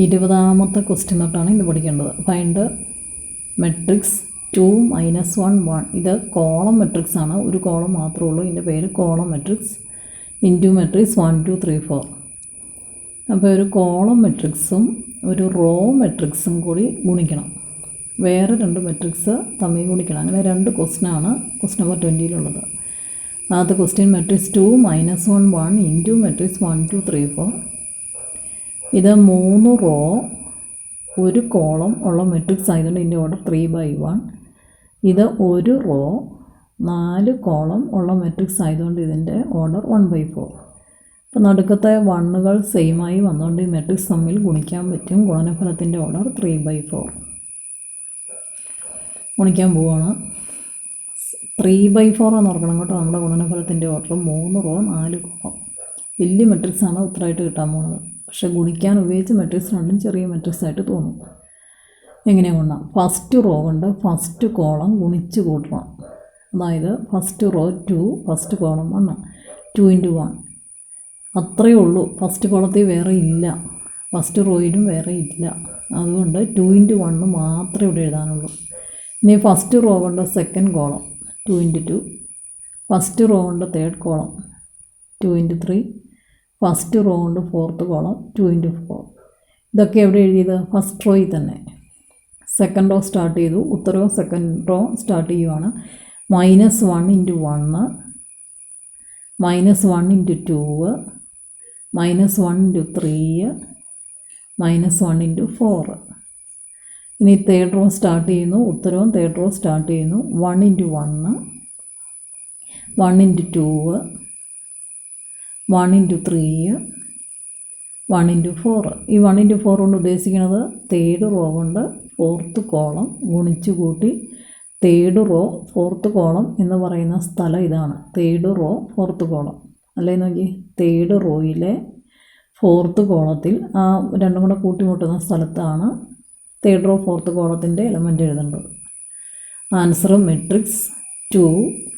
20ാമത്തെ question തൊട്ടാണ് ഇത് പഠിക്കേണ്ടത്. Find matrix 2 - 1 1. ഇത് കോളം മെട്രിക്സ് ആണ്. ഒരു കോളം മാത്രമേ ഉള്ളൂ. ഇതിൻ്റെ പേര് കോളം മെട്രിക്സ്. Into matrix 1 2 3 4. അപ്പോൾ ഒരു കോളം മെട്രിക്സും ഒരു റോ മെട്രിക്സും കൂടി ഗുണിക്കണം. വേറെ 2 മെട്രിക്സ് തമ്മിൽ ഗുണിക്കണം. അങ്ങനെ 2 ക്വസ്റ്റ്യനാണ് ക്വസ്റ്റ്യൻ നമ്പർ 20-ലുള്ളത്. ആദ്യത്തെ ക്വസ്റ്റ്യൻ മെട്രിക്സ് 2 - 1 1 ഇൻറ്റു മെട്രിക്സ് 1 2 3 4. ഇത് 3 റോ 1 കോളം ഉള്ള മെട്രിക്സ് ആയതുകൊണ്ട് ഇതിൻ്റെ ഓർഡർ 3/1. ഇത് 1 റോ 4 കോളം ഉള്ള മെട്രിക്സ് ആയതുകൊണ്ട് ഇതിൻ്റെ ഓർഡർ 1/4. അപ്പോൾ നടുക്കത്തെ 1കൾ സെയിമായി വന്നുകൊണ്ട് ഈ മെട്രിക്സ് തമ്മിൽ ഗുണിക്കാൻ പറ്റും. ഗുണനഫലത്തിൻ്റെ ഓർഡർ 3/4. ഗുണിക്കാൻ പോവുകയാണ്. 3/4 എന്ന് ഓർക്കണം കേട്ടോ. നമ്മുടെ ഗുണനഫലത്തിൻ്റെ ഓർഡർ 3 റോ 4 കോളം. വലിയ മെട്രിക്സാണ് ഉത്തരമായിട്ട് കിട്ടാൻ പോകുന്നത്. പക്ഷേ ഗുണിക്കാൻ ഉപയോഗിച്ച മെട്രിക്സ് രണ്ടും ചെറിയ മെട്രിക്സ് ആയിട്ട് തോന്നും. എങ്ങനെ ഗുണം? ഫസ്റ്റ് റോ കൊണ്ട് ഫസ്റ്റ് കോളം ഗുണിച്ച് കൂട്ടണം. അതായത് ഫസ്റ്റ് റോ 2, ഫസ്റ്റ് കോളം 1. 2 × 1 അത്രയേ ഉള്ളൂ. ഫസ്റ്റ് കോളത്തിൽ വേറെ ഇല്ല, ഫസ്റ്റ് റോയിലും വേറെ ഇല്ല. അതുകൊണ്ട് 2 × 1 മാത്രമേ ഇവിടെ എഴുതാനുള്ളൂ. ഇനി ഫസ്റ്റ് റോ കൊണ്ട് സെക്കൻഡ് കോളം 2 × 2, ഫസ്റ്റ് റോ കൊണ്ട് തേർഡ് കോളം 2 × 3, ഫസ്റ്റ് റോ കൊണ്ട് ഫോർത്ത് കോളം 2 × 4. ഇതൊക്കെ എവിടെ എഴുതിയത്? ഫസ്റ്റ് റോയിൽ തന്നെ. സെക്കൻഡ് റോ സ്റ്റാർട്ട് ചെയ്തു. ഉത്തരവ് സെക്കൻഡ് റോ സ്റ്റാർട്ട് ചെയ്യുവാണ്. -1 × 1, -1 × 2, -1 × 3, -1 × 4. ഇനി തേർഡ് റോ സ്റ്റാർട്ട് ചെയ്യുന്നു. ഉത്തരവും തേർഡ് റോ സ്റ്റാർട്ട് ചെയ്യുന്നു. 1 × 1, 1 × 2, 1 × 3, 1 × 4. ഈ 1 × 4 കൊണ്ട് ഉദ്ദേശിക്കുന്നത് തേർഡ് റോ കൊണ്ട് ഫോർത്ത് കോളം ഗുണിച്ച് കൂട്ടി. തേർഡ് റോ ഫോർത്ത് കോളം എന്ന് പറയുന്ന സ്ഥലം ഇതാണ്. തേർഡ് റോ ഫോർത്ത് കോളം അല്ലേ നോക്കി. തേർഡ് റോയിലെ ഫോർത്ത് കോളത്തിൽ ആ രണ്ടും കൂടെ കൂട്ടിമുട്ടുന്ന സ്ഥലത്താണ് തേർഡ് റോ ഫോർത്ത് കോളത്തിൻ്റെ എലമെൻ്റ് എഴുതേണ്ടത്. Answer matrix 2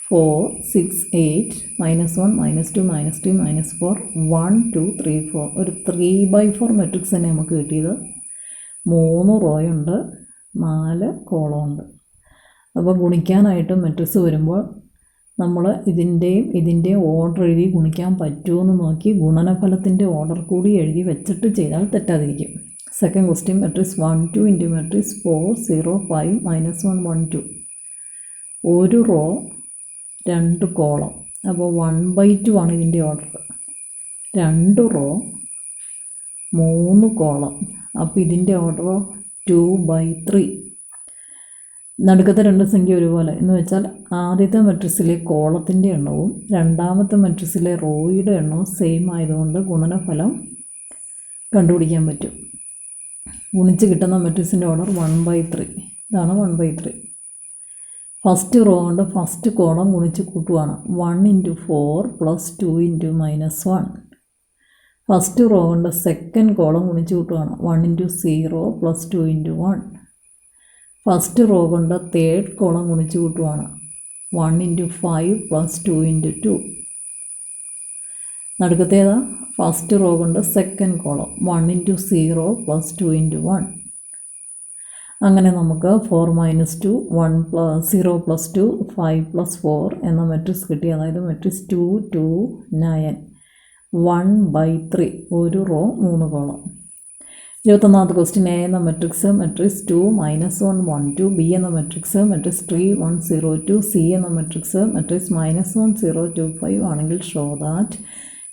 4 6 8 -1 -2 -3 -4 1 2 3 4. ഒരു 3/4 മെട്രിക്സ് തന്നെ നമുക്ക് കിട്ടിയത്. 3 റോയുണ്ട്, 4 കോളമുണ്ട്. അപ്പോൾ ഗുണിക്കാനായിട്ട് മെട്രിക്സ് വരുമ്പോൾ നമ്മൾ ഇതിൻ്റെയും ഓർഡർ എഴുതി ഗുണിക്കാൻ പറ്റുമെന്ന് നോക്കി ഗുണനഫലത്തിൻ്റെ ഓർഡർ കൂടി എഴുതി വെച്ചിട്ട് ചെയ്താൽ തെറ്റാതിരിക്കും. Second question matrix 1 2 into matrix 4 0 5 -1 1 2. ഒരു റോ 2 കോളം. അപ്പോൾ 1/2 ആണ് ഇതിൻ്റെ ഓർഡർ. 2 raw 3 column. അപ്പോൾ ഇതിൻ്റെ ഓർഡർ 2/3. നടുക്കത്തെ 2 സംഖ്യ ഒരുപോലെ എന്ന് വെച്ചാൽ ആദ്യത്തെ മെട്രിക്സിലെ കോളത്തിൻ്റെ എണ്ണവും രണ്ടാമത്തെ മെട്രിക്സിലെ റോയുടെ എണ്ണവും സെയിം ആയതുകൊണ്ട് ഗുണനഫലം കണ്ടുപിടിക്കാൻ പറ്റും. ഗുണിച്ച് കിട്ടുന്ന മെട്രിക്സിൻ്റെ ഓർഡർ 1/3. ഇതാണ് 1/3. ഫസ്റ്റ് റോ കൊണ്ട് ഫസ്റ്റ് കോളം ഗുണിച്ച് കൂട്ടുവാണ്. 1 × 4 + 2 × -1. ഫസ്റ്റ് റോ കൊണ്ട് സെക്കൻഡ് കോളം ഗുണിച്ച് കൂട്ടുവാണ്. 1 × 0 + 2 × 1. ഫസ്റ്റ് റോ കൊണ്ട് തേർഡ് കോളം ഗുണിച്ച് കൂട്ടുവാണ്. 1 × 5 + 2 × 2. നടുക്കത്തേതാ? ഫസ്റ്റ് റോ കൊണ്ട് സെക്കൻഡ് കോളം 1 × 0 + 2 × 1. അങ്ങനെ നമുക്ക് 4 - 2 1 + 0 + 2 5 + 4 എന്ന മെട്രിക്സ് കിട്ടി. അതായത് മെട്രിക്സ് 2 2 9 1/3. ഒരു റോ 3 കോളം. 21ാമത്തെ ക്വസ്റ്റ്യൻ എ എന്ന മെട്രിക്സ് മെട്രിക്സ് 2 - 1 1 2, ബി എന്ന മെട്രിക്സ് മെട്രിക്സ് 3 1 0 2, സി എന്ന മെട്രിക്സ് മെട്രിക്സ് -1 0 2 5 ആണെങ്കിൽ show that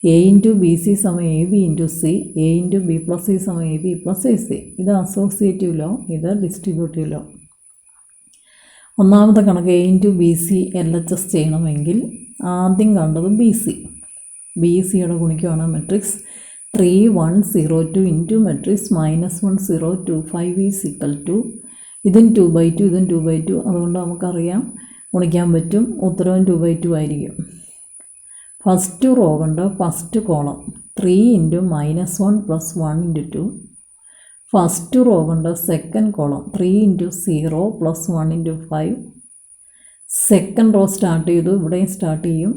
A × BC = AB × C, A × B + C = AB + AC. ഇത് അസോസിയേറ്റീവ് ലോ, ഇത് ഡിസ്ട്രിബ്യൂട്ടീവ് ലോ. ഒന്നാമത്തെ കണക്ക് A × BC LHS ചെയ്യണമെങ്കിൽ ആദ്യം കണ്ടത് BC. BCയുടെ ഗുണിക്കുവാണ് മെട്രിക്സ് 3 1 0 2 ഇൻറ്റു മെട്രിക്സ് -1 0 2 5 = ഇതും 2/2 ഇതും 2/2. അതുകൊണ്ട് നമുക്കറിയാം ഗുണിക്കാൻ പറ്റും. ഉത്തരവും 2/2 ആയിരിക്കും. ഫസ്റ്റ് റോ കൊണ്ട് ഫസ്റ്റ് കോളം 3 × -1 + 1 × 2. ഫസ്റ്റ് റോ കൊണ്ട് second column 3 × 0 + 1 × 5. Second row start ചെയ്തു. ഇവിടെയും സ്റ്റാർട്ട് ചെയ്യും.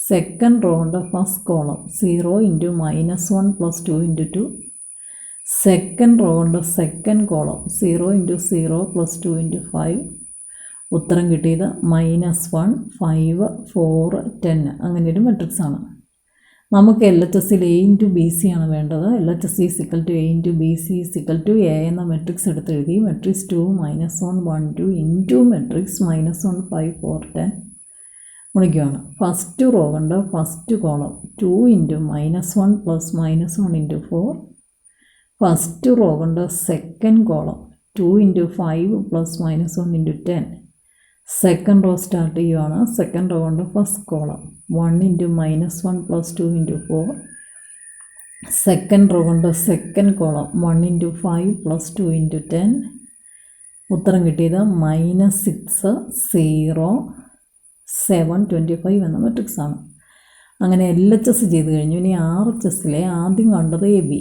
സെക്കൻഡ് റോ കൊണ്ട് ഫസ്റ്റ് കോളം 0 × -1 + 2 × 2. സെക്കൻഡ് റോ കൊണ്ട് സെക്കൻഡ് കോളം 0 × 0 + 2 × 5. ഉത്തരം കിട്ടിയത് -1, 5, 4, 10 അങ്ങനെ ഒരു മെട്രിക്സ് ആണ്. നമുക്ക് LHSൽ A × BC ആണ് വേണ്ടത്. LHS A × BC A എന്ന മെട്രിക്സ് എടുത്തെഴുതി. മെട്രിക്സ് 2 -1 1 2 ഇൻറ്റു മെട്രിക്സ് -1 5 4 10 ഗുണിക്കുകയാണ്. ഫസ്റ്റ് റോ കൊണ്ട് ഫസ്റ്റ് കോളം 2 × -1 + -1 × 4. ഫസ്റ്റ് റോ കൊണ്ട് second column 2 × 5 + -1 × 10. Second row start ചെയ്യുകയാണ്. സെക്കൻഡ് റോ കൊണ്ട് ഫസ്റ്റ് കോളം 1 × -1 + 2 × 4. സെക്കൻഡ് റോ കൊണ്ട് സെക്കൻഡ് കോളം 1 × 5 + 2 × 10. ഉത്തരം കിട്ടിയത് -6 0 7 25 എന്ന മെട്രിക്സ് ആണ്. അങ്ങനെ LHS ചെയ്ത് കഴിഞ്ഞു. ഇനി RHSലെ ആദ്യം കണ്ടത് AB.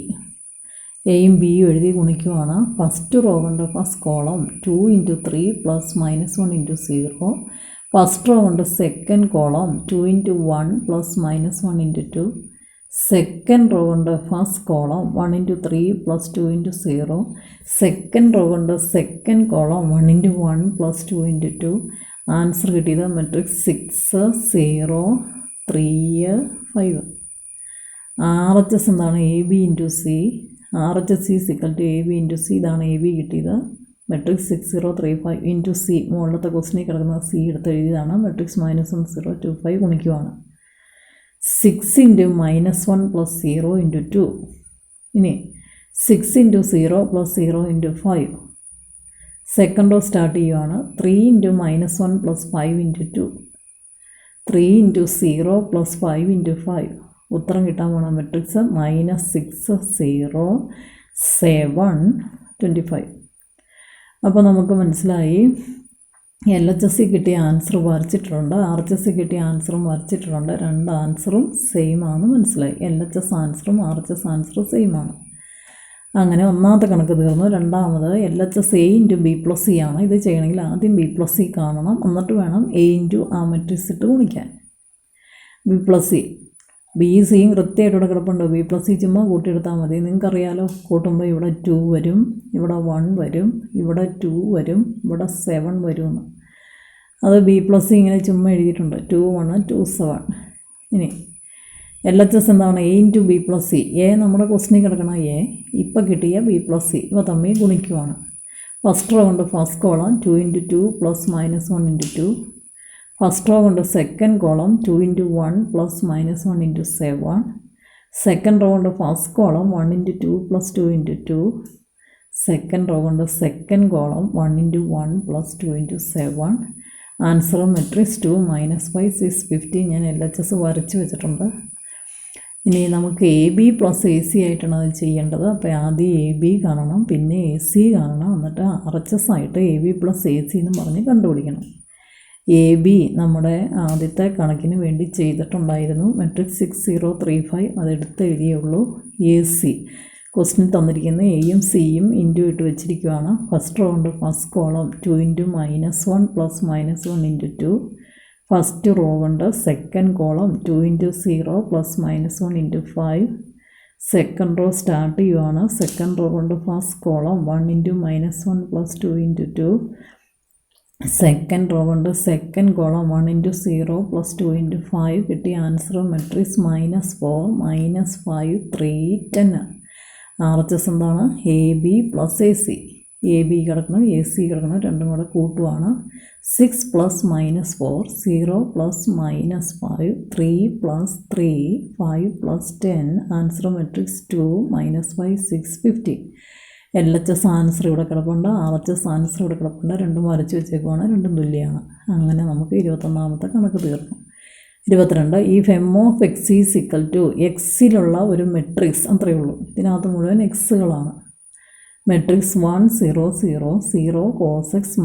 എയും ബിയും എഴുതി ഗുണിക്കുവാണ്. ഫസ്റ്റ് റോ കൊണ്ട് ഫസ്റ്റ് കോളം 2 × 3 + -1 × 0. ഫസ്റ്റ് റോ കൊണ്ട് സെക്കൻഡ് കോളം 2 × 1 + -1 × 2. സെക്കൻഡ് റോ കൊണ്ട് ഫസ്റ്റ് കോളം 1 × 3 + 2 × 0. സെക്കൻഡ് റോ കൊണ്ട് സെക്കൻഡ് കോളം 1 × 1 + 2 × 2. ആൻസർ കിട്ടിയത് മെട്രിക്സ് 6 0 3 5. RHS എന്താണ്? AB × C. RHS AB × C. ഇതാണ് AB കിട്ടിയത്. Matrix 6 0 3 5 × C. മുകളിലത്തെ ക്വസ്റ്റിനിൽ കിടക്കുന്ന C എടുത്ത് എഴുതിയതാണ്. മെട്രിക്സ് -1 0 2 5 ഗുണിക്കുവാണ്. 6 × -1 + 0 × 2. ഇനി 6 × 0 + 0 × 5. സെക്കൻഡ് റോ സ്റ്റാർട്ട് ചെയ്യുവാണ്. 3 × -1 + 5 × 2. 3 × 0 + 5 × 5. ഉത്തരം കിട്ടാൻ പോണ മെട്രിക്സ് -6 0 7 25. അപ്പോൾ നമുക്ക് മനസ്സിലായി LHS കിട്ടിയ ആൻസർ വരച്ചിട്ടുണ്ട്, RHS കിട്ടിയ ആൻസറും വരച്ചിട്ടുണ്ട്. രണ്ട് ആൻസറും സെയിം ആണ് മനസ്സിലായി. LHS ആൻസറും RHS ആൻസറും സെയിം ആണ്. അങ്ങനെ ഒന്നാമത്തെ കണക്ക് തീർന്നു. രണ്ടാമത് LHS A × B + C ആണ്. ഇത് ചെയ്യണമെങ്കിൽ ആദ്യം B + C കാണണം, എന്നിട്ട് വേണം A × ആ മെട്രിക്സ് ഇട്ട് ഗുണിക്കാൻ. B + C B സിയും കൃത്യമായിട്ട് ഇവിടെ കിടപ്പുണ്ട്. B + C ചുമ്മാ കൂട്ടിയെടുത്താൽ മതി. നിങ്ങൾക്കറിയാലോ, കൂട്ടുമ്പോൾ ഇവിടെ 2 വരും, ഇവിടെ 1 വരും, ഇവിടെ 2 വരും, ഇവിടെ 7 വരുമെന്ന്. അത് B + C ഇങ്ങനെ ചുമ്മാ എഴുതിയിട്ടുണ്ട്. 2 1 2 7. ഇനി LHS എന്താണ്? A × B + C. A നമ്മുടെ ക്വസ്റ്റിനിൽ കിടക്കണ A, ഇപ്പം കിട്ടിയ B + C ഇവ തമ്മിൽ ഗുണിക്കുവാണ്. ഫസ്റ്റ് റോ കൊണ്ട് ഫസ്റ്റ് കോളം 2 × 2 + -1 × 2. ഫസ്റ്റ് റോ കൊണ്ട് സെക്കൻഡ് കോളം 2 × 1 + -1 × 7. സെക്കൻഡ് റോ കൊണ്ട് ഫസ്റ്റ് കോളം 1 × 2 + 2 × 2. സെക്കൻഡ് റോ കൊണ്ട് സെക്കൻഡ് കോളം 1 × 1 + 2 × 7. Answer matrix 2 -5 6 50. ഞാൻ LHS വരച്ച് വെച്ചിട്ടുണ്ട്. ഇനി നമുക്ക് AB + AC ആയിട്ടാണ് അത് ചെയ്യേണ്ടത്. അപ്പോൾ ആദ്യം AB കാണണം, പിന്നെ AC കാണണം, എന്നിട്ട് RHS ആയിട്ട് AB + AC എന്ന് പറഞ്ഞ് കണ്ടുപിടിക്കണം. AB നമ്മുടെ ആദ്യത്തെ കണക്കിന് വേണ്ടി ചെയ്തിട്ടുണ്ടായിരുന്നു. മെട്രിക്സ് 6 0 3 5 അതെടുത്ത് എഴുതിയുള്ളൂ. AC ക്വസ്റ്റിന് തന്നിരിക്കുന്ന Aയും Cയും ഇൻറ്റു ഇട്ട് വെച്ചിരിക്കുകയാണ്. ഫസ്റ്റ് റോ കൊണ്ട് ഫസ്റ്റ് കോളം 2 × -1 + -1 × 2. ഫസ്റ്റ് റോ കൊണ്ട് second column 2 × 0 + -1 × 5. Second row start ചെയ്യുവാണ്. സെക്കൻഡ് റോ കൊണ്ട് ഫസ്റ്റ് കോളം 1 × -1 + 2 × 2. സെക്കൻഡ് റോ കൊണ്ട് സെക്കൻഡ് കോളം 1 × 0 + 2 × 5. കിട്ടിയ ആൻസർ മെട്രിക്സ് -4 -5 3 10. RHS എന്താണ്? AB + AC. AB കിടക്കണം, AC കിടക്കണം, രണ്ടും കൂടെ കൂട്ടുവാണ്. 6 + -4 0 + -5 3 + 3 5 + 10. Answer matrix 2 -5 6 50. LHS ആൻസർ ഇവിടെ കിടപ്പുണ്ട്, RHS ആൻസർ ഇവിടെ കിടപ്പുണ്ട്. രണ്ടും വരച്ച് വെച്ചേക്കുവാണ്, രണ്ടും തുല്യമാണ്. അങ്ങനെ നമുക്ക് 21ാമത്തെ കണക്ക് തീർന്നു. 22. If m of x is equal to എക്സിലുള്ള ഒരു മെട്രിക്സ്, അത്രയേ ഉള്ളൂ. ഇതിനകത്ത് മുഴുവൻ എക്സുകളാണ്. Matrix 1 0 0 0 cos x -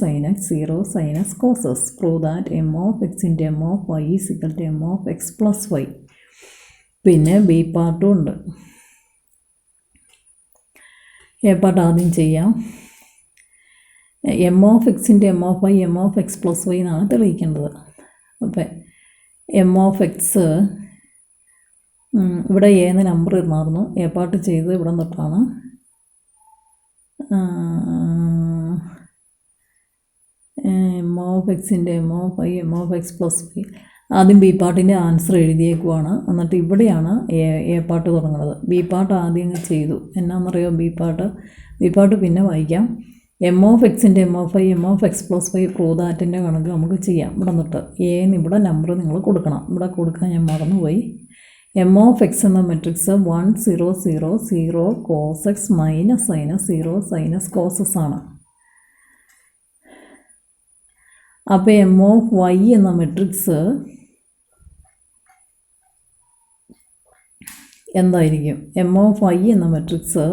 sin x 0 sin x cos x. Prove that m of x × m of y is equal to m of x + y. പിന്നെ B പാർട്ടും ഉണ്ട്. A part ആദ്യം ചെയ്യാം. m of x × m of y m of x + y എന്നാണ് തെളിയിക്കേണ്ടത്. അപ്പം m of x ഇവിടെ എന്ന number ഇടണമായിരുന്നു. A part ചെയ്ത് ഇവിടെ തൊട്ടാണ്. എം ഓഫ് എക്സിൻ്റെ M of I M of X plus Y. ആദ്യം ബി പാർട്ടിൻ്റെ ആൻസർ എഴുതിയേക്കുവാണ്. എന്നിട്ട് ഇവിടെയാണ് എ പാർട്ട് തുടങ്ങുന്നത്. ബി പാർട്ട് ആദ്യം ചെയ്തു. എന്നാണെന്നറിയോ ബി പാർട്ട് പിന്നെ വായിക്കാം. എം ഓഫ് എക്സിൻ്റെ M of I M of X plus Y prove ദാറ്റിൻ്റെ കണക്ക് നമുക്ക് ചെയ്യാം. ഇവിടെ നിന്നിട്ട് ഇവിടെ നമ്പർ നിങ്ങൾ കൊടുക്കണം. ഇവിടെ കൊടുക്കാൻ ഞാൻ മറന്നുപോയി. എം ഓഫ് എക്സ് എന്ന matrix 1 0 0 0 cos X minus sine x 0 sine x cos x ആണ്. അപ്പോൾ എം ഓഫ് വൈ എന്ന മെട്രിക്സ് എന്തായിരിക്കും? എം ഓഫ് വൈ എന്ന മെട്രിക്സ്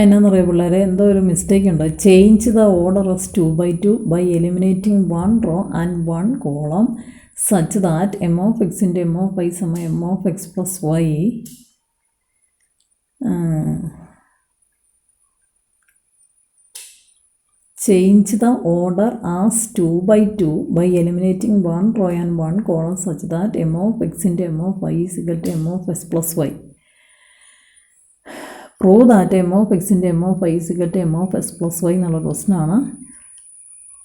എന്നാന്നറിയാം പിള്ളേരെ, എന്തോ ഒരു മിസ്റ്റേക്ക് ഉണ്ട്. Change the order of 2/2 by eliminating 1 row and 1 column such that M of എക്സിൻ്റെ എം ഓഫ് വൈ സമ M of X plus Y change the order as 2/2 by eliminating 1 row and 1 column such that M of എക്സിൻ്റെ M of Y is equal to M of X plus Y. Prove that M of എക്സിൻ്റെ M of Y is equal to M of X plus Y എന്നുള്ള ക്വസ്റ്റനാണ്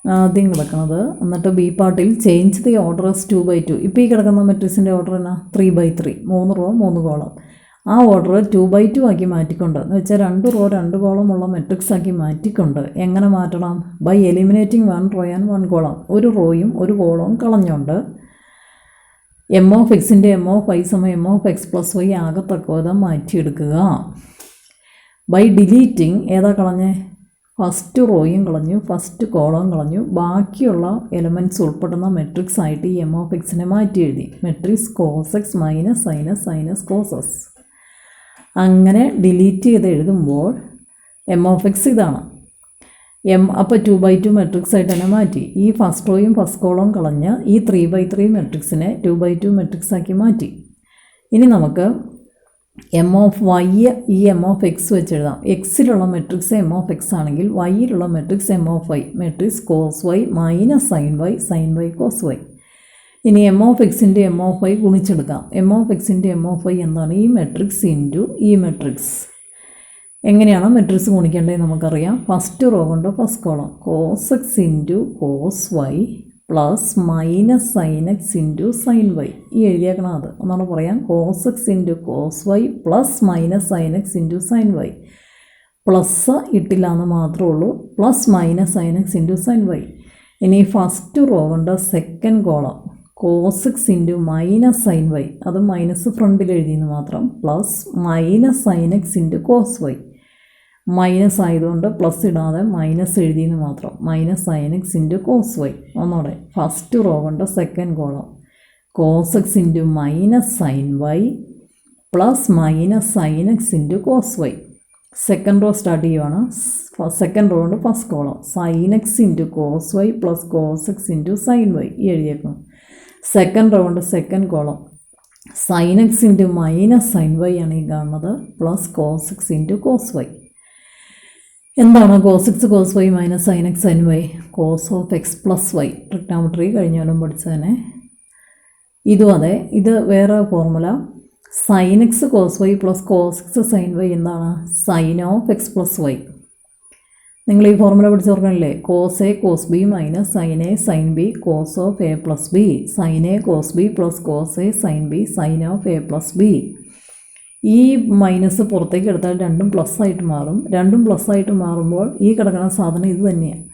ആദ്യം കിടക്കുന്നത്. എന്നിട്ട് B പാർട്ടിൽ change the order of 2/2. ഇപ്പോൾ ഈ കിടക്കുന്ന മെട്രിക്സിൻ്റെ ഓർഡർ എന്നാ 3/3, 3 റോ 3 കോളം. ആ ഓർഡർ 2/2 ആക്കി മാറ്റിക്കൊണ്ട്, എന്ന് വെച്ചാൽ 2 റോ 2 കോളമുള്ള മെട്രിക്സ് ആക്കി മാറ്റിക്കൊണ്ട് എങ്ങനെ മാറ്റണം? By eliminating 1 row and 1 column. ഒരു റോയും ഒരു കോളവും കളഞ്ഞുകൊണ്ട് എം ഓഫ് എക്സിൻ്റെ എം ഓഫ് വൈ സമ M of X plus Y ആകത്തക്കവിധം മാറ്റിയെടുക്കുക. ബൈ ഡിലീറ്റിംഗ് ഏതാ കളഞ്ഞേ? ഫസ്റ്റ് റോയും കളഞ്ഞു, ഫസ്റ്റ് കോളവും കളഞ്ഞു. ബാക്കിയുള്ള എലമെൻറ്റ്സ് ഉൾപ്പെടുന്ന മെട്രിക്സ് ആയിട്ട് ഈ എം ഓഫ് എക്സിനെ മാറ്റി എഴുതി. Matrix cos X minus sine x sine x cos x. അങ്ങനെ ഡിലീറ്റ് ചെയ്ത് എഴുതുമ്പോൾ എം ഓഫ് എക്സ് ഇതാണ്. അപ്പോൾ 2/2 മെട്രിക്സ് ആയിട്ട് തന്നെ മാറ്റി. ഈ ഫസ്റ്റ് റോയും ഫസ്റ്റ് കോളവും കളഞ്ഞ് ഈ 3/3 മെട്രിക്സിനെ 2/2 മെട്രിക്സ് ആക്കി മാറ്റി. ഇനി നമുക്ക് എം ഓഫ് വൈ ഈ എം ഓഫ് എക്സ് വെച്ച് എഴുതാം. എക്സിലുള്ള മെട്രിക്സ് എം ഓഫ് എക്സ് ആണെങ്കിൽ വൈയിലുള്ള matrix M of Y. Matrix cos Y minus sine Y cos Y. ഇനി എം ഓഫ് എക്സിൻ്റെ എം ഓഫ് വൈ ഗുണിച്ചെടുക്കാം. എം ഓഫ് എക്സിൻ്റെ എം ഓഫ് വൈ എന്താണ്? ഈ മെട്രിക്സ് ഇൻറ്റു ഈ മെട്രിക്സ്. എങ്ങനെയാണ് മെട്രിക്സ് ഗുണിക്കേണ്ടത് നമുക്കറിയാം. ഫസ്റ്റ് റോ കൊണ്ട് first column cos X into cos Y plus minus sine X into sine Y. ഈ എഴുതിയേക്കണം. അത് ഒന്നാണ് പറയാം. Cos X into cos Y plus minus sine X into sine Y. Plus ഇട്ടില്ല എന്ന് മാത്രമേ ഉള്ളൂ. Plus minus sine X into sine Y. ഇനി ഫസ്റ്റ് റോ കൊണ്ട് second column cos X into minus sine Y. അത് മൈനസ് ഫ്രണ്ടിൽ എഴുതിയെന്ന് മാത്രം. Plus minus sine X into cos Y. Minus ആയതുകൊണ്ട് പ്ലസ് ഇടാതെ മൈനസ് എഴുതിയെന്ന് മാത്രം. Minus sine X into cos Y. ഒന്നോടെ ഫസ്റ്റ് റോ കൊണ്ട് second column cos X into minus sine Y plus minus sine X into cos Y. Second row start ചെയ്യുവാണ്. Second row കൊണ്ട് first column sine X into cos Y plus cos X into sine Y. ഈ എഴുതിയേക്കണം. Second row കൊണ്ട് second column sine X into minus sine Y ആണ് ഈ കാണുന്നത് plus cos X into cos Y. എന്താണ് cos X cos Y minus sine X sine Y? Cos of X plus Y. Trigonometry കഴിഞ്ഞാലും പഠിച്ചതന്നെ. ഇതും അതെ. ഇത് വേറെ formula. Sine X cos Y plus cos X sine Y എന്താണ്? Sine of X plus Y. നിങ്ങൾ ഈ ഫോർമുല പഠിച്ചോർക്കണില്ലേ? Cos A cos B minus sine A sine B cos of A plus B. Sine A cos B plus cos A sine B sine of A plus B. ഈ minus പുറത്തേക്ക് എടുത്താൽ രണ്ടും plus ആയിട്ട് മാറും. രണ്ടും plus ആയിട്ട് മാറുമ്പോൾ ഈ കിടക്കുന്ന സാധനം ഇത് തന്നെയാണ്.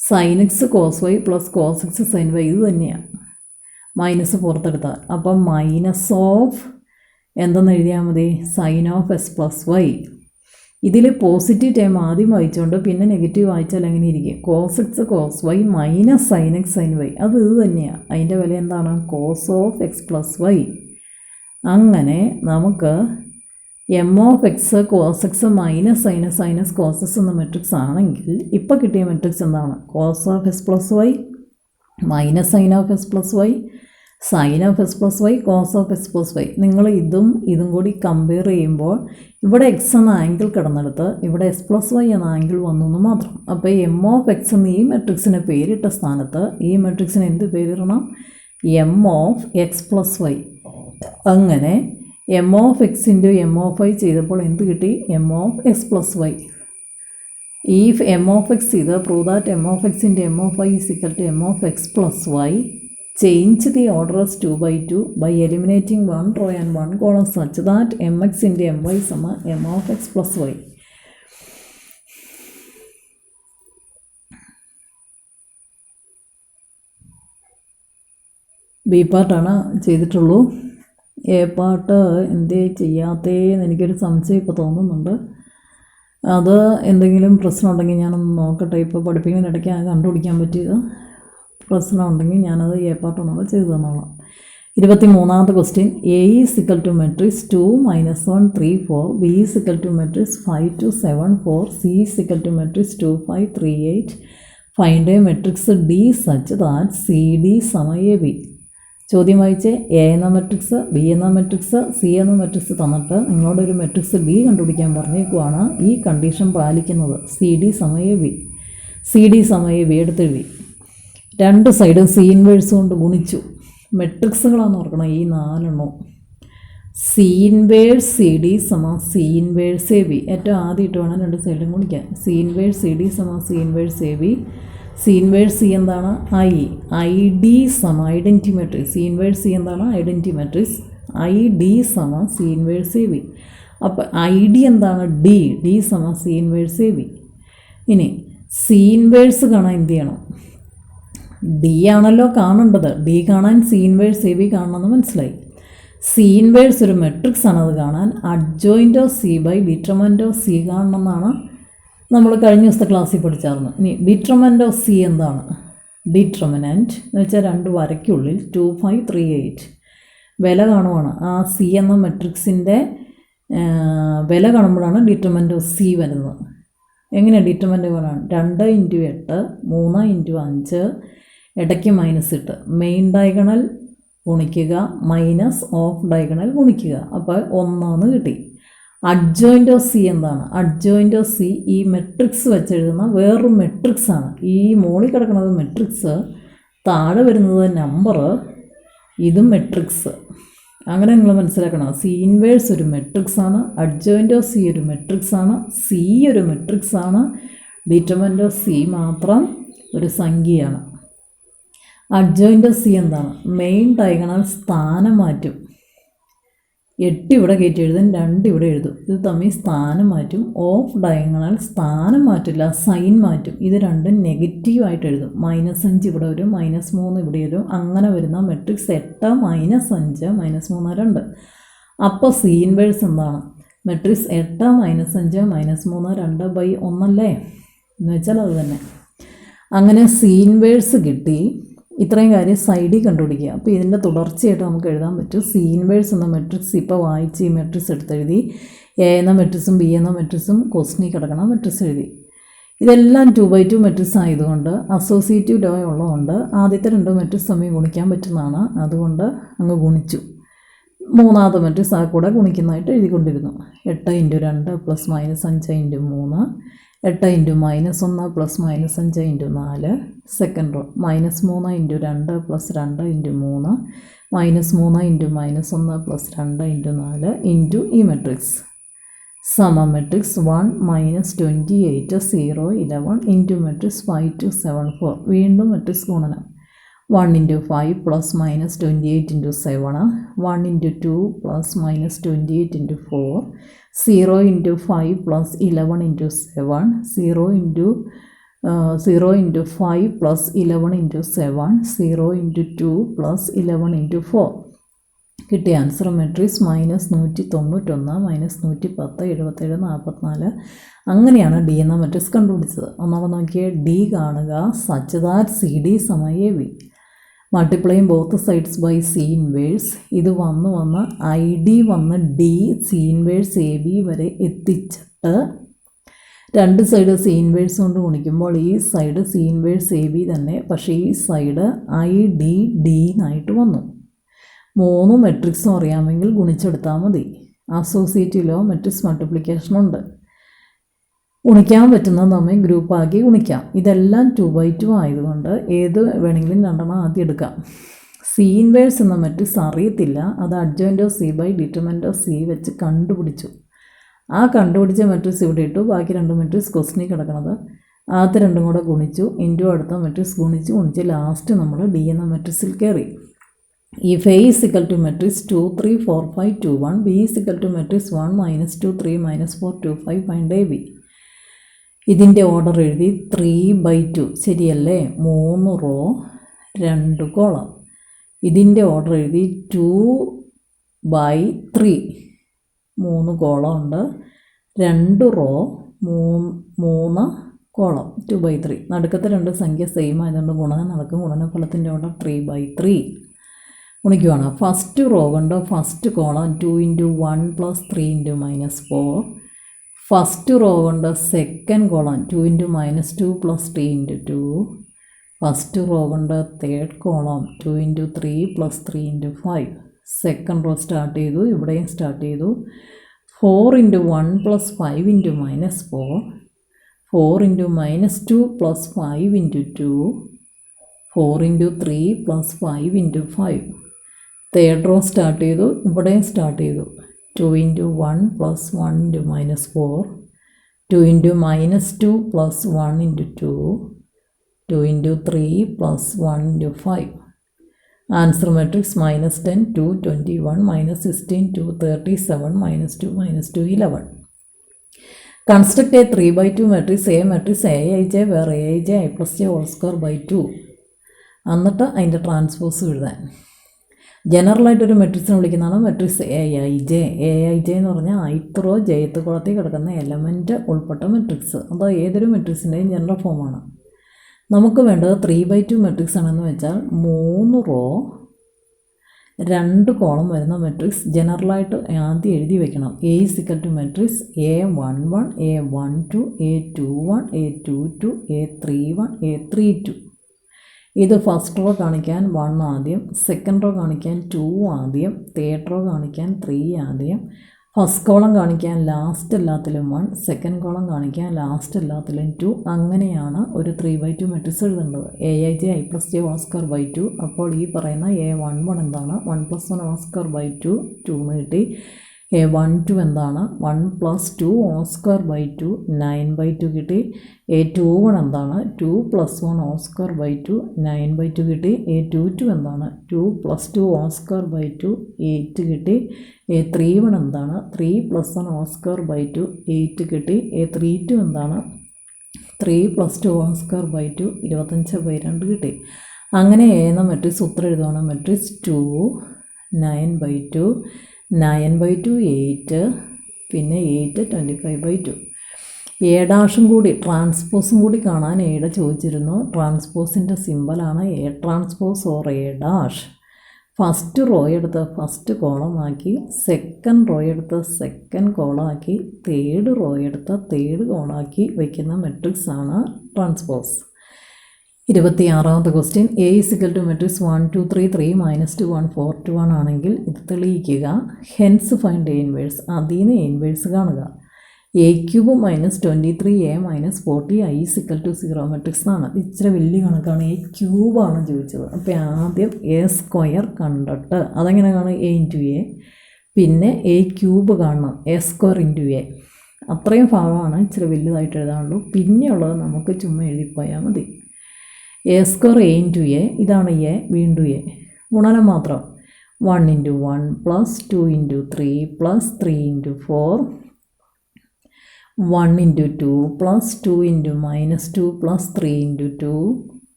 Sine X cos Y plus cos X sine Y ഇത് തന്നെയാണ്. മൈനസ് പുറത്തെടുത്താൽ അപ്പം മൈനസ് ഓഫ് എന്തെന്ന് എഴുതിയാൽ മതി? Sine of S plus Y. ഇതിൽ പോസിറ്റീവ് ടൈം ആദ്യം വായിച്ചുകൊണ്ട് പിന്നെ നെഗറ്റീവ് വായിച്ചാൽ എങ്ങനെ ഇരിക്കും? Cos X cos Y minus sine X sine Y. അത് ഇത് തന്നെയാണ്. അതിൻ്റെ വില എന്താണ്? Cos of X plus Y. അങ്ങനെ നമുക്ക് M of X cos X minus sine x sine x cos x എന്ന മെട്രിക്സ് ആണെങ്കിൽ ഇപ്പോൾ കിട്ടിയ മെട്രിക്സ് എന്താണ്? Cos of S plus Y minus sine of S plus Y sine of S plus Y cos of S plus Y. നിങ്ങൾ ഇതും കൂടി compare ചെയ്യുമ്പോൾ ഇവിടെ എക്സ് എന്ന ആംഗിൾ കിടന്നെടുത്ത് ഇവിടെ എസ് പ്ലസ് വൈ എന്ന ആംഗിൾ വന്നു എന്ന് മാത്രം. അപ്പോൾ എം ഓഫ് എക്സ് എന്ന് ഈ മെട്രിക്സിന് പേരിട്ട സ്ഥാനത്ത് ഈ മെട്രിക്സിന് എന്ത് പേരിടണം? M of X plus Y. അങ്ങനെ M of X into M of Y ചെയ്തപ്പോൾ എന്ത് കിട്ടി? M of X plus Y. ഈ എം ഓഫ് എക്സ് ചെയ്ത് prove that M of X into M of Y is equal to M of X plus Y. Change the order as 2/2 by eliminating one row and one column such that mx into my സമ m of x plus y. B പാർട്ടാണ് ചെയ്തിട്ടുള്ളൂ. A part എന്തേ ചെയ്യാത്തേന്ന് എനിക്കൊരു സംശയം ഇപ്പോൾ തോന്നുന്നുണ്ട്. അത് എന്തെങ്കിലും പ്രശ്നം ഉണ്ടെങ്കിൽ ഞാനൊന്ന് നോക്കട്ടെ. ഇപ്പോൾ പഠിപ്പിക്കുന്നതിനിടയ്ക്ക് കണ്ടുപിടിക്കാൻ പറ്റിയത് പ്രശ്നം ഉണ്ടെങ്കിൽ ഞാനത് എ പാർട്ട് ഒന്നുകൂടെ ചെയ്തു തന്നോളാം. 23ാമത്തെ question. A is equal to matrix 2 -1 3 4, B is equal to matrix 5 2 7 4, C is equal to matrix 2 5 3 8. Find A matrix D such that C D സമ എ ബി. ചോദ്യം വായിച്ച് എ എന്ന മെട്രിക്സ്, ബി എന്ന matrix, C എന്ന matrix തന്നിട്ട് നിങ്ങളോടൊരു matrix D കണ്ടുപിടിക്കാൻ പറഞ്ഞേക്കുവാണ്. ഈ കണ്ടീഷൻ പാലിക്കുന്നത് സി ഡി സമ എ ബി. സി ഡി സമ എ ബി എടുത്തെഴുതി. രണ്ട് സൈഡും സി ഇൻവേഴ്സ് കൊണ്ട് ഗുണിച്ചു. മെട്രിക്സുകളാണെന്ന് ഓർക്കണം ഈ 4 സി ഇൻവേഴ്സ് സി ഡി സമ സി ഇൻവേഴ്സ് എ ബി. ഏറ്റവും ആദ്യം ഇട്ട് വേണം രണ്ട് സൈഡും ഗുണിക്കാൻ. സി ഇൻവേഴ്സ് സി ഡി സമ C inverse A B. C inverse C എന്താണ്? ഐ ഡി സമ identity matrix. C inverse C എന്താണ്? Identity matrix. ഐ ഡി സമ സി ഇൻവേഴ്സ് എ ബി. അപ്പോൾ ഐ ഡി എന്താണ്? ഡി സമ സി ഇൻവേഴ്സ് എ ബി. ഇനി C inverse കാണാൻ എന്ത് ചെയ്യണം? ഡി ആണല്ലോ കാണേണ്ടത്. ഡി കാണാൻ സി ഇൻവേഴ്സ് എ ബി കാണണമെന്ന് മനസ്സിലായി. സി ഇൻവേഴ്സ് ഒരു മെട്രിക്സ് ആണ്. അത് കാണാൻ adjoint of C by determinant of C കാണണമെന്നാണ് നമ്മൾ കഴിഞ്ഞ ദിവസത്തെ ക്ലാസ്സിൽ പഠിച്ചായിരുന്നു. ഇനി ഡിറ്റർമിനൻ്റ് ഓഫ് സി എന്താണ്? ഡിറ്റർമിനൻ്റ് എന്ന് വെച്ചാൽ 2 വരയ്ക്കുള്ളിൽ 2 5 3 8 വില കാണുവാണ്. ആ സി എന്ന മെട്രിക്സിൻ്റെ വില കാണുമ്പോഴാണ് ഡിറ്റർമിനൻ്റ് ഓഫ് സി വരുന്നത്. എങ്ങനെയാണ് ഡിറ്റർമിനൻ്റ് വേണം? 2 × 8 3 × 5 ഇടയ്ക്ക് മൈനസ് ഇട്ട് മെയിൻ ഡയഗണൽ ഗുണിക്കുക മൈനസ് ഓഫ് ഡയഗണൽ ഗുണിക്കുക. അപ്പോൾ 1 കിട്ടി. അഡ്ജോയിൻ്റ് ഓഫ് സി എന്താണ്? അഡ്ജോയിൻ്റ് ഓഫ് സി ഈ മെട്രിക്സ് വെച്ചെഴുതുന്ന വേറൊരു മെട്രിക്സാണ്. ഈ മുകളിൽ കിടക്കുന്നത് മെട്രിക്സ്, താഴെ വരുന്നത് നമ്പർ, ഇതും മെട്രിക്സ്. അങ്ങനെ നിങ്ങൾ മനസ്സിലാക്കണം. സി ഇൻവേഴ്സ് ഒരു മെട്രിക്സാണ്, അഡ്ജോയിൻ്റ് ഓഫ് സി ഒരു മെട്രിക്സാണ്, സി ഒരു മെട്രിക്സാണ്, ഡിറ്റർമിനൻ്റ് ഓഫ് സി മാത്രം ഒരു സംഖ്യയാണ്. അഡ്ജോയിൻ്റ് ഓഫ് സി എന്താണ്? മെയിൻ ഡയഗണൽ സ്ഥാനം മാറ്റും. 8 ഇവിടെ കയറ്റി എഴുതും, 2 ഇവിടെ എഴുതും. ഇത് തമ്മിൽ സ്ഥാനം മാറ്റും. ഓഫ് ഡയഗണൽ സ്ഥാനം മാറ്റില്ല, സൈൻ മാറ്റും. ഇത് രണ്ടും നെഗറ്റീവായിട്ട് എഴുതും. -5 ഇവിടെ വരും, -3 ഇവിടെ വരും. അങ്ങനെ വരുന്ന മെട്രിക്സ് 8 -5 -3 2. അപ്പോൾ സി ഇൻവേഴ്സ് എന്താണ്? മെട്രിക്സ് 8 -5 -3 2/1 അല്ലേ? എന്ന് വെച്ചാൽ അത് തന്നെ. അങ്ങനെ സി ഇൻവേഴ്സ് കിട്ടി. ഇത്രയും കാര്യം സൈഡിൽ കണ്ടുപിടിക്കുക. അപ്പോൾ ഇതിൻ്റെ തുടർച്ചയായിട്ട് നമുക്ക് എഴുതാൻ പറ്റും. സി ഇൻവേഴ്സ് എന്ന മെട്രിക്സ് ഇപ്പോൾ വായിച്ച് ഈ മെട്രിക്സ് എടുത്തെഴുതി. എ എന്ന മെട്രിക്സും ബി എന്ന മെട്രിക്സും ക്വസ്റ്റനിൽ കിടക്കണം മെട്രിക്സ് എഴുതി. ഇതെല്ലാം 2/2 മെട്രിക്സ് ആയതുകൊണ്ട് അസോസിയേറ്റീവ് ലോ ഉള്ളതുകൊണ്ട് ആദ്യത്തെ 2 മെട്രിക്സ് തമ്മിൽ ഗുണിക്കാൻ പറ്റുന്നതാണ്. അതുകൊണ്ട് അങ്ങ് ഗുണിച്ചു. 3ാമത്തെ മെട്രിക്സ് ആ കൂടെ ഗുണിക്കുന്നതായിട്ട് എഴുതിക്കൊണ്ടിരുന്നു. 8 × 2 + -5 × 3, 8 × -1 + -5 × 4. സെക്കൻഡ് റോ -3 × 2 + 2 × 3, -3 × -1 + 2 × 4 ഇൻറ്റു ഈ മെട്രിക്സ് സമ മെട്രിക്സ് 1 -28 0 11 ഇൻറ്റു മെട്രിക്സ് 5 2 7 4. വീണ്ടും മെട്രിക്സ് ഗുണനം 1 × 5 + -28 × 7, 1 × 2 + -28 × 4, 0 × 5 + 11 × 7, 0 × 5 + 11 × 7, 0 × 2 + 11 × 4. കിട്ടിയ ആൻസർ മെട്രിക്സ് -191 -110 77 44. അങ്ങനെയാണ് ഡി എന്ന മെട്രിക്സ് കണ്ടുപിടിച്ചത്. ഒന്നാമത് നോക്കിയേ. ഡി കാണുക സച്ച് ദാറ്റ് സി ഡി സമ എ ബി. മൾട്ടിപ്ലൈയും both sides by C inverse. ഇത് വന്ന് ഐ ഡി വന്ന് D C inverse A B വരെ എത്തിച്ചിട്ട് രണ്ട് സൈഡ് സി ഇൻവേഴ്സ് കൊണ്ട് ഗുണിക്കുമ്പോൾ ഈ side C inverse A B തന്നെ, പക്ഷേ ഈ സൈഡ് ഐ ഡി ഡി എന്നായിട്ട് വന്നു. 3 മെട്രിക്സും അറിയാമെങ്കിൽ ഗുണിച്ചെടുത്താൽ മതി. അസോസിയേറ്റീവ് ലോ മെട്രിക്സ് മൾട്ടിപ്ലിക്കേഷൻ ഉണ്ട്. ഗുണിക്കാൻ പറ്റുന്നത് നമ്മൾ ഗ്രൂപ്പാക്കി ഗുണിക്കാം. ഇതെല്ലാം 2/2 ആയതുകൊണ്ട് ഏത് വേണമെങ്കിലും 2 ആദ്യം എടുക്കാം. സി ഇൻവേഴ്സ് എന്ന മെട്രിക്സ് അറിയത്തില്ല, അത് adjoint of C by determinant of C വെച്ച് കണ്ടുപിടിച്ചു. ആ കണ്ടുപിടിച്ച മെട്രിക്സ് ഇവിടെ ഇട്ടു. ബാക്കി 2 മെട്രിക്സ് ക്വസ്റ്റിനിൽ കിടക്കുന്നത് ആദ്യത്തെ 2 കൂടെ ഗുണിച്ചു, ഇൻറ്റു അടുത്ത മെട്രിക്സ് ഗുണിച്ച് ലാസ്റ്റ് നമ്മൾ ഡി എന്ന മെട്രിക്സിൽ കയറി. If A is equal to matrix 2, 3, 4, 5, 2, 1, B is equal to matrix 1, minus 2, 3, minus 4, 2, 5, find AB. ഇതിൻ്റെ ഓർഡർ എഴുതി 3/2 ശരിയല്ലേ? 3 റോ 2 കോളം. ഇതിൻ്റെ ഓർഡർ എഴുതി 2/3 3 കോളം ഉണ്ട്, 2 റോ 3 കോളം 2/3. നടുക്കത്തെ 2 സംഖ്യ സെയിം ആയതുകൊണ്ട് ഗുണനം നടക്കും. ഗുണനഫലത്തിൻ്റെ ഓർഡർ 3/3 ഗുണിക്കുവാണ്. ഫസ്റ്റ് റോ കൊണ്ട് ഫസ്റ്റ് കോളം 2 × 1 + 3 × -4. ഫസ്റ്റ് റോ കൊണ്ട് സെക്കൻഡ് കോളം 2 × -2 + 3 × 2. ഫസ്റ്റ് റോ കൊണ്ട് third column 2 × 3 + 3 × 5. Second row start ചെയ്തു, ഇവിടെയും സ്റ്റാർട്ട് ചെയ്തു. 4 × 1 + 5 × -4. 4 × -2 + 5 × 2. 4 × 3 + 5 × 5. തേർഡ് റോ സ്റ്റാർട്ട് ചെയ്തു, ഇവിടെയും സ്റ്റാർട്ട് ചെയ്തു. 2 × 1 + 1 × -4. 2 × -2 + 1 × 2. 2 × 3 + 1 × 5. Answer matrix -10, 2, 21, -16, 2, 37, -2, -2, 11. Construct a 3/2 matrix A matrix Aij where Aij I + j whole square by 2. എന്നിട്ട് അതിൻ്റെ ട്രാൻസ്പോസ് എഴുതാൻ. ജനറലായിട്ടൊരു മെട്രിക്സിനെ വിളിക്കുന്നതാണ് മെട്രിക്സ് AIJ. AIJ എന്ന് പറഞ്ഞാൽ ith റോ jth കോളത്തിൽ കിടക്കുന്ന എലമെൻറ്റ് ഉൾപ്പെട്ട മെട്രിക്സ്. അത് ഏതൊരു മെട്രിക്സിൻ്റെയും ജനറൽ ഫോമാണ്. നമുക്ക് വേണ്ടത് 3/2 മെട്രിക്സ് ആണെന്ന് വെച്ചാൽ 3 റോ 2 കോളം വരുന്ന മെട്രിക്സ് ജനറലായിട്ട് ആദ്യം എഴുതി വെക്കണം. A is equal to matrix A11, A12, A21, A22, A31, A32. ഇത് ഫസ്റ്റ് റോ കാണിക്കാൻ 1 ആദ്യം, സെക്കൻഡ് റോ കാണിക്കാൻ 2 ആദ്യം, തേർഡ് റോ കാണിക്കാൻ 3 ആദ്യം, ഫസ്റ്റ് കോളം കാണിക്കാൻ ലാസ്റ്റ് എല്ലാത്തിലും 1, സെക്കൻഡ് കോളം കാണിക്കാൻ ലാസ്റ്റ് എല്ലാത്തിലും 2. അങ്ങനെയാണ് ഒരു 3/2 മെട്രിക്സ് എഴുതേണ്ടത്. Aij I + j whole square by 2. അപ്പോൾ ഈ പറയുന്ന A11 എന്താണ്? 1 + 1 whole square by 2 2 എന്ന് കിട്ടി. A12 എന്താണ്? 1 + 2 whole square by 2 9/2 കിട്ടി. A21 എന്താണ്? 2 + 1 whole square by 2 9/2 കിട്ടി. A22 എന്താണ്? 2 + 2 whole square by 2 8 കിട്ടി. A31 എന്താണ്? 3 + 1 whole square by 2 8 കിട്ടി. A32 എന്താണ്? 3 + 2 whole square by 2 25/2 കിട്ടി. അങ്ങനെ എന്ന മെട്രിക്സ് ഉത്തരം എഴുതുവാണ്. മെട്രിക്സ് 2 9/2 9/2 8, പിന്നെ 8 25/2. A' കൂടി ട്രാൻസ്പോസും കൂടി കാണാൻ എയുടെ ചോദിച്ചിരുന്നു. ട്രാൻസ്പോസിൻ്റെ സിമ്പലാണ് A transpose or A'. First row എടുത്ത് ഫസ്റ്റ് കോളമാക്കി, സെക്കൻഡ് റോ എടുത്ത് സെക്കൻഡ് കോളമാക്കി, തേർഡ് റോ എടുത്ത് തേർഡ് കോളമാക്കി വയ്ക്കുന്ന മെട്രിക്സാണ് ട്രാൻസ്പോസ്. 26ാമത്തെ question. A is equal to matrix 1, 2, 3, 3, -2, 1, 4, 2, 1 ആണെങ്കിൽ ഇത് തെളിയിക്കുക. Hence find A inverse. അതിൽ നിന്ന് A ഇൻവേഴ്സ് കാണുക. A³ -23A -40 I is equal to 0 matrix ആണ്. ഇച്ചിരി വലിയ കണക്കാണ്. A³ ആണ് ചോദിച്ചത്. അപ്പോൾ ആദ്യം A² കണ്ടിട്ട് അതെങ്ങനെ കാണും? A × A. പിന്നെ A³ കാണണം, A² × A. അത്രയും ഭാഗമാണ് ഇച്ചിരി വലുതായിട്ട് എഴുതാനുള്ളൂ. പിന്നെയുള്ളത് നമുക്ക് ചുമ്മാ എഴുതിപ്പോയാൽ മതി. A² A × A, ഇതാണ് A, വീണ്ടും A. ഗുണനം മാത്രം. 1 × 1 + 2 × 3 + 3 × 4. 1 × 2 + 2 × -2 + 3 × 2.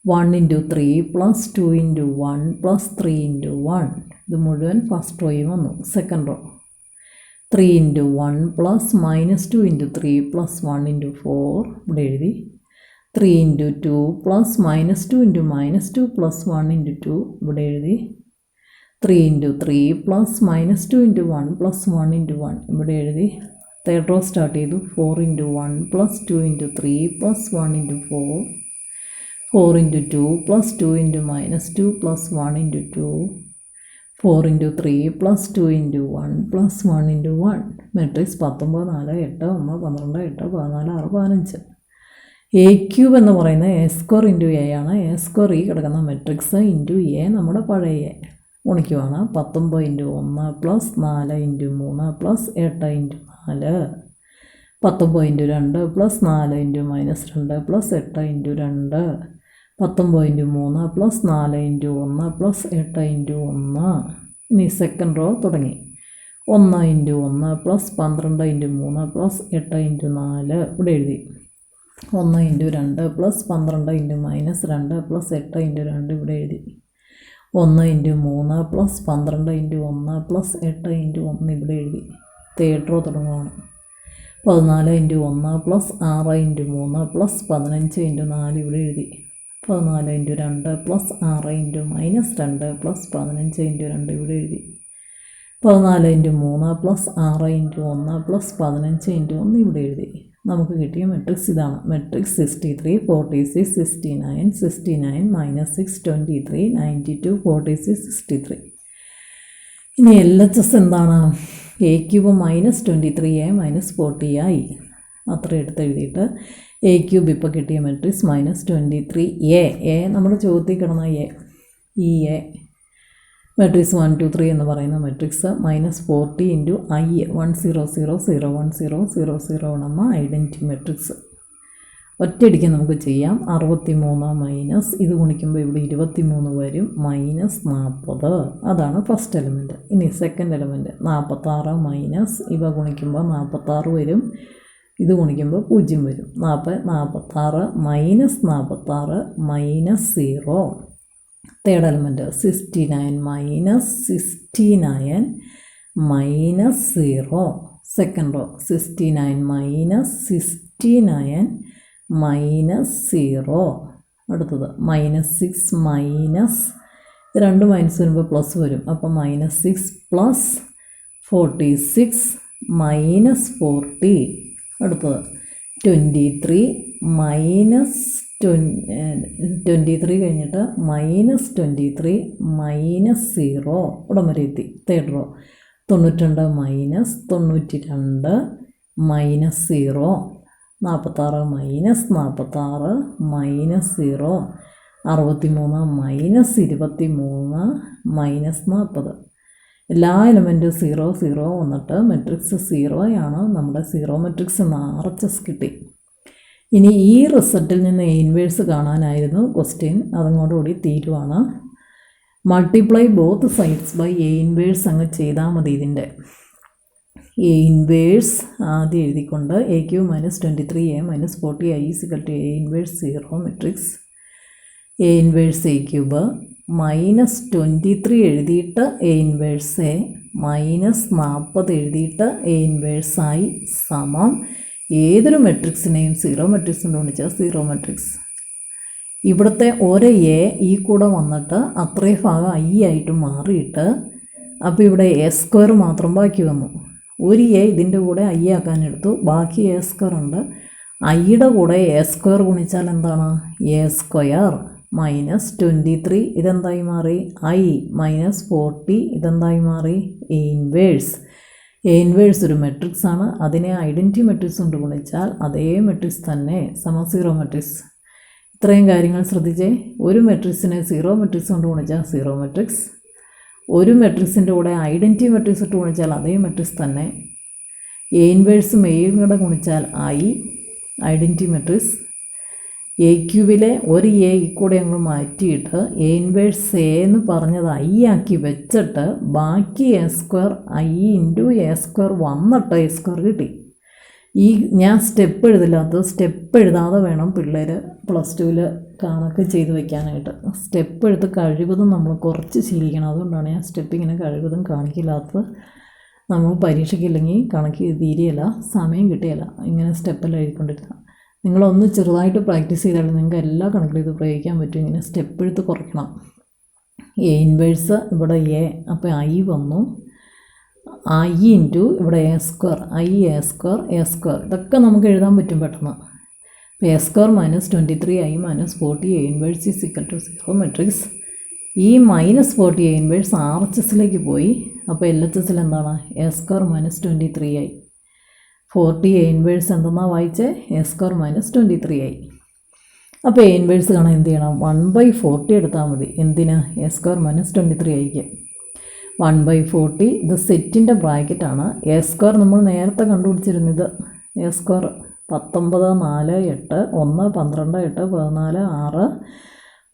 1 × 3 + 2 × 1 + 3 × 1. ഇത് മുഴുവൻ ഫസ്റ്റ് റോയും വന്നു. സെക്കൻഡ് റോ 3 × 1 + -2 × 3 + 1 × 4 ഇവിടെ എഴുതി. 3 × 2 + -2 × -2 + 1 × 2 ഇവിടെ എഴുതി. 3 × 3 + -2 × 1 + 1 × 1 ഇവിടെ എഴുതി. തേർഡ് റോ സ്റ്റാർട്ട് ചെയ്തു. 4 × 1 + 2 × 3 + 1 × 4. 4 × 2 + 2 × -2 + 1 × 2. 4 × 3 + 2 × 1 + 1 × 1. മെട്രിക്സ് 19 4 8 1 12 8 14 6 15. എ ക്യൂബ് എന്ന് പറയുന്നത് എ സ്ക്വയർ ഇൻറ്റു എ ആണ്. എ സ്ക്വയർ ഈ കിടക്കുന്ന മെട്രിക്സ് ഇൻറ്റു എ നമ്മുടെ പഴയ എ ഗുണിക്കുവാണ്. 19 into 1 plus 4 into 3 plus 8 into 4, 19 into 2 plus 4 into -2 plus 8 into 2, 19 into 3 plus 4 into 1 plus 8 into 1. ഇനി സെക്കൻഡ് റോ തുടങ്ങി. 1 into 1 plus 12 into 3 plus 8 into 4 ഇവിടെ എഴുതി. 1 into 2 plus 12 into -2 plus 8 into 2 ഇവിടെ എഴുതി. 1 into 3 plus 12 into 1 plus 8 into 1 ഇവിടെ എഴുതി. Third row തുടങ്ങുകയാണ്. 14 into 1 plus 6 into 3 plus 15 into 4 ഇവിടെ എഴുതി. 14 into 2 plus 6 into -2 plus 15 into 2 ഇവിടെ എഴുതി. 14 into 3 plus 6 into 1 plus 15 into 1 ഇവിടെ എഴുതി. നമുക്ക് കിട്ടിയ മെട്രിക്സ് ഇതാണ്. മെട്രിക്സ് 63, 46, 69, 69, -6, 23, 92, 46, 63. ഇനി LHS എന്താണ്? എ ക്യൂബ് -23a -40 അത്ര എടുത്ത് എഴുതിയിട്ട് എ ക്യൂബ് ഇപ്പോൾ കിട്ടിയ മെട്രിക്സ് -23a. നമ്മുടെ ചോദ്യത്തിൽ കിടന്ന ഈ എ മെട്രിക്സ് 1 2 3 എന്ന് പറയുന്ന മെട്രിക്സ് -40 ഇൻറ്റു I 100010000 എന്ന ഐഡൻറ്റിറ്റി മെട്രിക്സ് ഒറ്റയടിക്ക് നമുക്ക് ചെയ്യാം. 63 മൈനസ് ഇത് ഗുണിക്കുമ്പോൾ ഇവിടെ 23 വരും, -40. അതാണ് ഫസ്റ്റ് എലമെൻറ്റ്. ഇനി സെക്കൻഡ് എലമെൻറ്റ് 46 മൈനസ് ഇവ ഗുണിക്കുമ്പോൾ 46 വരും, ഇത് ഗുണിക്കുമ്പോൾ 0 വരും. 46 minus 46 -0. Third element 69 minus 69 -0. Second row 69 minus 69 -0. അടുത്തത് -6 മൈനസ് രണ്ട് മൈനസ് വരുമ്പോൾ പ്ലസ് വരും, അപ്പോൾ -6 പ്ലസ് 46 -40. അടുത്തത് 23 മൈനസ് 23 കഴിഞ്ഞിട്ട് -23 -0 ഇവിടം വരെ എത്തി. Third row 92 minus 92 -0. 46 minus 46 -0. 63 minus 23 -40. എല്ലാ എലമെൻറ്റും 0 0 വന്നിട്ട് മെട്രിക്സ് 0 ആണ്. നമ്മുടെ 0 മെട്രിക്സ് എന്ന് RHS കിട്ടി. ഇനി ഈ റിസൾട്ടിൽ നിന്ന് എ ഇൻവേഴ്സ് കാണാനായിരുന്നു ക്വസ്റ്റ്യൻ. അതങ്ങോടുകൂടി തീരുവാണ്. Multiply both sides by A inverse അങ്ങ് ചെയ്താൽ മതി. ഇതിൻ്റെ എ ഇൻവേഴ്സ് ആദ്യം എഴുതിക്കൊണ്ട് A cube -23a -40 I = A inverse 0 matrix A inverse A cube -23 എഴുതിയിട്ട് എ ഇൻവേഴ്സ് എ -40 എഴുതിയിട്ട് എ ഇൻവേഴ്സ് I സമം ഏതൊരു മെട്രിക്സിനെയും 0 മെട്രിക്സ് കൊണ്ട് ഗുണിച്ചാൽ 0 മെട്രിക്സ്. ഇവിടുത്തെ ഒരു എ ഈ കൂടെ വന്നിട്ട് അത്രയും ഭാഗം I ആയിട്ട് മാറിയിട്ട് അപ്പോൾ ഇവിടെ A² മാത്രം ബാക്കി വന്നു. ഒരു എ ഇതിൻ്റെ കൂടെ I ആക്കാനെടുത്തു, ബാക്കി A² ഉണ്ട്. Iയുടെ കൂടെ A² ഗുണിച്ചാൽ എന്താണ്? A² -23 ഇതെന്തായി മാറി? I -40 ഇതെന്തായി മാറി? A inverse. എ ഇൻവേഴ്സ് ഒരു മെട്രിക്സ് ആണ്. അതിനെ ഐഡൻറ്റിറ്റി മെട്രിക്സ് കൊണ്ട് ഗുണിച്ചാൽ അതേ മെട്രിക്സ് തന്നെ 0 മെട്രിക്സ്. ഇത്രയും കാര്യങ്ങൾ ശ്രദ്ധിച്ചേ. ഒരു മെട്രിക്സിനെ 0 മെട്രിക്സ് കൊണ്ട് ഗുണിച്ചാൽ 0 മെട്രിക്സ്, ഒരു മെട്രിക്സിൻ്റെ കൂടെ ഐഡൻറ്റിറ്റി മെട്രിക്സ് ഇട്ട് ഗുണിച്ചാൽ അതേ മെട്രിക്സ് തന്നെ. എ ഇൻവേഴ്സും എയും കൂടെ ഗുണിച്ചാൽ I ഐഡൻറ്റിറ്റി മെട്രിക്സ്. എ ക്യൂബിലെ ഒരു എ കൂടെ അങ്ങ് മാറ്റിയിട്ട് എ ഇൻവേഴ്സ് എ എന്ന് പറഞ്ഞത് I ആക്കി വെച്ചിട്ട് ബാക്കി A² I × A² വന്നിട്ട് A² കിട്ടി. ഈ ഞാൻ സ്റ്റെപ്പ് എഴുതില്ലാത്തത് സ്റ്റെപ്പ് എഴുതാതെ വേണം പിള്ളേർ +2 കണക്ക് ചെയ്ത് വയ്ക്കാനായിട്ട്. സ്റ്റെപ്പ് എടുത്ത് കഴിവതും നമ്മൾ കുറച്ച് ശീലിക്കണം. അതുകൊണ്ടാണ് ഞാൻ സ്റ്റെപ്പ് ഇങ്ങനെ കഴിവതും കാണിക്കില്ലാത്തത്. നമ്മൾ പരീക്ഷയ്ക്കില്ലെങ്കിൽ കണക്ക് തീരെയല്ല, സമയം കിട്ടിയല്ല ഇങ്ങനെ സ്റ്റെപ്പെല്ലാം എഴുതിക്കൊണ്ടിരുന്ന. നിങ്ങളൊന്ന് ചെറുതായിട്ട് പ്രാക്ടീസ് ചെയ്താൽ നിങ്ങൾക്ക് എല്ലാ കണക്കിലും ഇത് പ്രയോഗിക്കാൻ പറ്റും. ഇങ്ങനെ സ്റ്റെപ്പ് എടുത്ത് കുറയ്ക്കണം. എ ഇൻവേഴ്സ് ഇവിടെ എ, അപ്പോൾ I വന്നു. I × ഇവിടെ A² I A² ഇതൊക്കെ നമുക്ക് എഴുതാൻ പറ്റും പെട്ടെന്ന്. അപ്പോൾ A² -23 I -40 A inverse = 0 matrix. ഈ -40 എ ഇൻവേഴ്സ് RHSലേക്ക് പോയി. അപ്പോൾ LHSൽ എന്താണ്? A² -23 I. 40 എ ഇൻവേഴ്സ് എന്തെന്നാണ് വായിച്ചേ? A² -23 I. അപ്പോൾ എ ഇൻവേഴ്സ് കാണാൻ എന്ത് ചെയ്യണം? 1/40 എടുത്താൽ മതി. എന്തിനാ? എ സ്ക്വയർ മൈനസ് 23 ആയിരിക്കും. 1/40 ഇത് സെറ്റിൻ്റെ ബ്രാക്കറ്റാണ്. എ സ്ക്വയർ നമ്മൾ നേരത്തെ കണ്ടുപിടിച്ചിരുന്നത് എ സ്ക്വയർ 19, 4, 8, 1, 12, 8, 14, 6,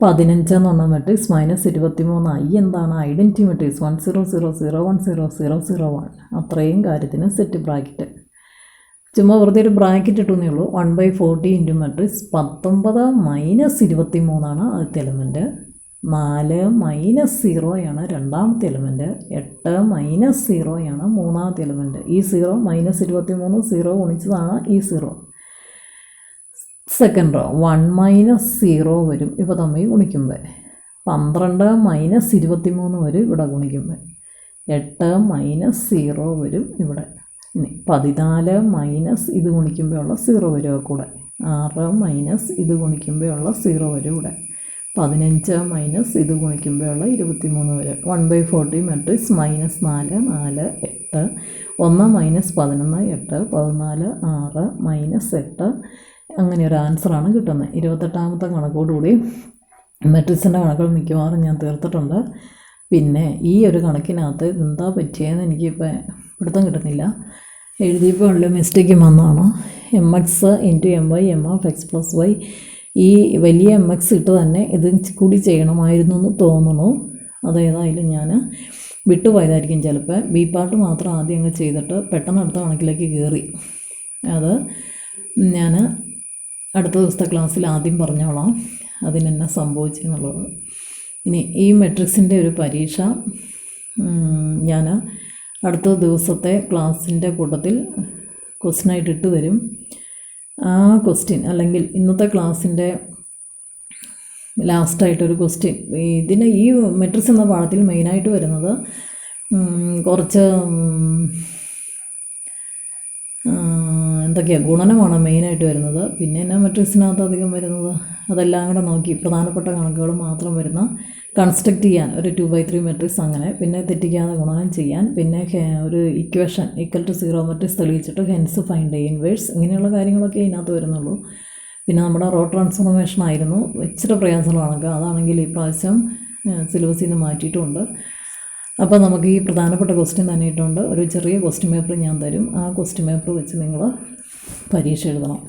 15 എന്ന് പറഞ്ഞ മെട്രിക്സ് മൈനസ് 23. ഐ എന്താണ്? Identity matrix 10010001. അത്രയും കാര്യത്തിന് സെറ്റ് ബ്രാക്കറ്റ്. ചുമ്മാ വെറുതെ ഒരു ബ്രാക്കറ്റ് ഇട്ടുന്നേ ഉള്ളൂ. 1/40 ഇൻറ്റു മെട്രിക്സ് 19 മൈനസ് 23 ആദ്യത്തെ എലമെൻറ്റ്, 4 മൈനസ് 0 രണ്ടാമത്തെ എലമെൻറ്റ്, 8 മൈനസ് 0 മൂന്നാമത്തെ എലമെൻറ്റ്. ഈ 0 മൈനസ് 23 0 ഗുണിച്ചതാണ് ഈ 0. സെക്കൻഡ് റോ 1 മൈനസ് 0 വരും ഇപ്പോൾ തമ്മിൽ ഗുണിക്കുമ്പോൾ. 12 മൈനസ് 23 വരും ഇവിടെ ഗുണിക്കുമ്പോൾ. 8 മൈനസ് 0 വരും ഇവിടെ. ഇനി 14 മൈനസ് ഇത് ഗുണിക്കുമ്പോഴുള്ള 0 വരും കൂടെ. 6 മൈനസ് ഇത് ഗുണിക്കുമ്പോഴുള്ള 0 വരും ഇവിടെ. 15 മൈനസ് ഇത് ഗുണിക്കുമ്പോഴുള്ള 23 വരും. 1/40 മെട്രിക്സ് -4, 4, 8, 1 മൈനസ് 11, 8, 14, 6, -8. അങ്ങനെ ഒരു ആൻസറാണ് കിട്ടുന്നത്. 28ാമത്തെ കണക്കോടുകൂടി മെട്രിക്സിൻ്റെ കണക്കുകൾ മിക്കവാറും ഞാൻ തീർത്തിട്ടുണ്ട്. പിന്നെ ഈ ഒരു കണക്കിനകത്ത് ഇതെന്താ പറ്റിയതെന്ന് എനിക്കിപ്പോൾ പിടുത്തം കിട്ടുന്നില്ല. എഴുതിയപ്പോൾ ഉള്ള മിസ്റ്റേക്ക് വന്നതാണ്. mx into my m of x plus y. ഈ വലിയ mx ഇട്ട് തന്നെ ഇത് കൂടി ചെയ്യണമായിരുന്നു എന്ന് തോന്നുന്നു. അതേതായാലും ഞാൻ വിട്ടുപോയതായിരിക്കും ചിലപ്പോൾ. ബി പാർട്ട് മാത്രം ആദ്യം അങ്ങ് ചെയ്തിട്ട് പെട്ടെന്ന് അടുത്ത കണക്കിലേക്ക് കയറി. അത് ഞാൻ അടുത്ത ദിവസത്തെ ക്ലാസ്സിൽ ആദ്യം പറഞ്ഞോളാം അതിനെന്നെ സംഭവിച്ചെന്നുള്ളത്. ഇനി ഈ മെട്രിക്സിൻ്റെ ഒരു പരീക്ഷ ഞാൻ അടുത്ത ദിവസത്തെ ക്ലാസ്സിൻ്റെ കൂട്ടത്തിൽ ക്വസ്റ്റ്യനായിട്ട് ഇട്ട് തരും. ആ ക്വസ്റ്റ്യൻ അല്ലെങ്കിൽ ഇന്നത്തെ ക്ലാസ്സിൻ്റെ ലാസ്റ്റായിട്ടൊരു ക്വസ്റ്റ്യൻ. ഇതിന് ഈ മെട്രിക്സ് എന്ന പാഠത്തിൽ മെയിനായിട്ട് വരുന്നത് കുറച്ച് എന്തൊക്കെയാണ് ഗുണനമാണ് മെയിനായിട്ട് വരുന്നത്. പിന്നെ എന്നാ മെട്രിക്സിനകത്ത് അധികം വരുന്നത് അതെല്ലാം കൂടെ നോക്കി പ്രധാനപ്പെട്ട കണക്കുകൾ മാത്രം വരുന്ന കൺസ്ട്രക്റ്റ് ചെയ്യാൻ ഒരു 2/3 മെട്രിക്സ്, അങ്ങനെ പിന്നെ തെറ്റിക്കാതെ ഗുണനം ചെയ്യാൻ, പിന്നെ ഒരു ഇക്വേഷൻ =0 മെട്രിക്സ് തെളിയിച്ചിട്ട് ഹെൻസ് ഫൈൻഡ് എ ഇൻവേഴ്സ്, ഇങ്ങനെയുള്ള കാര്യങ്ങളൊക്കെ ഇതിനകത്ത് വരുന്നുള്ളൂ. പിന്നെ നമ്മുടെ റോ ട്രാൻസ്ഫോർമേഷൻ ആയിരുന്നു ഇച്ചിരി പ്രയാസമുള്ള അതാണെങ്കിൽ ഈ പ്രാവശ്യം സിലബസിൽ നിന്ന് മാറ്റിയിട്ടുമുണ്ട്. അപ്പോൾ നമുക്ക് ഈ പ്രധാനപ്പെട്ട ക്വസ്റ്റ്യൻ തന്നെ ഇട്ടുകൊണ്ട് ഒരു ചെറിയ ക്വസ്റ്റ്യൻ പേപ്പർ ഞാൻ തരും. ആ ക്വസ്റ്റ്യൻ പേപ്പർ വെച്ച് നിങ്ങൾ പരീക്ഷ എഴുതണം.